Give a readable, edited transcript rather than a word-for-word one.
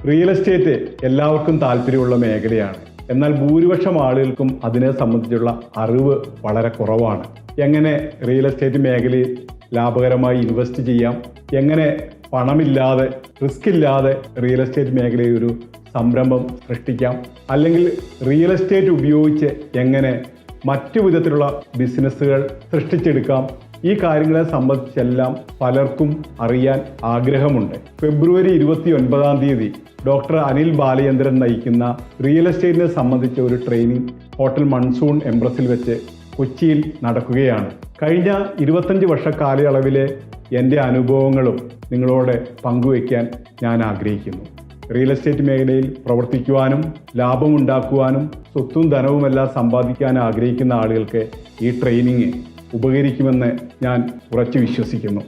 Real estate എല്ലാവർക്കും താല്പര്യമുള്ള മേഖലയാണ്. എന്നാൽ ഭൂരിപക്ഷം ആളുകൾക്കും അതിനെ സംബന്ധിച്ചുള്ള അറിവ് വളരെ കുറവാണ്. എങ്ങനെ റിയൽ എസ്റ്റേറ്റ് മേഖലയിൽ ലാഭകരമായി ഇൻവെസ്റ്റ് ചെയ്യാം, എങ്ങനെ പണമില്ലാതെ റിസ്ക് ഇല്ലാതെ റിയൽ എസ്റ്റേറ്റ് മേഖലയിൽ ഒരു സംരംഭം സൃഷ്ടിക്കാം, അല്ലെങ്കിൽ റിയൽ എസ്റ്റേറ്റ് ഉപയോഗിച്ച് എങ്ങനെ മറ്റു വിധത്തിലുള്ള ബിസിനസ്സുകൾ സൃഷ്ടിച്ചെടുക്കാം, ഈ കാര്യങ്ങളെ സംബന്ധിച്ചെല്ലാം പലർക്കും അറിയാൻ ആഗ്രഹമുണ്ട്. ഫെബ്രുവരി 29 ഡോക്ടർ അനിൽ ബാലചന്ദ്രൻ നയിക്കുന്ന റിയൽ എസ്റ്റേറ്റിനെ സംബന്ധിച്ച ഒരു ട്രെയിനിങ് ഹോട്ടൽ മൺസൂൺ എംപ്രസിൽ വെച്ച് കൊച്ചിയിൽ നടക്കുകയാണ്. കഴിഞ്ഞ 25 വർഷ കാലയളവിലെ എൻ്റെ അനുഭവങ്ങളും നിങ്ങളോട് പങ്കുവയ്ക്കാൻ ഞാൻ ആഗ്രഹിക്കുന്നു. റിയൽ എസ്റ്റേറ്റ് മേഖലയിൽ പ്രവർത്തിക്കുവാനും ലാഭമുണ്ടാക്കുവാനും സ്വത്തും ധനവുമെല്ലാം സമ്പാദിക്കാൻ ആഗ്രഹിക്കുന്ന ആളുകൾക്ക് ഈ ട്രെയിനിങ് ഉപകരിക്കുമെന്ന് ഞാൻ ഉറച്ചു വിശ്വസിക്കുന്നു.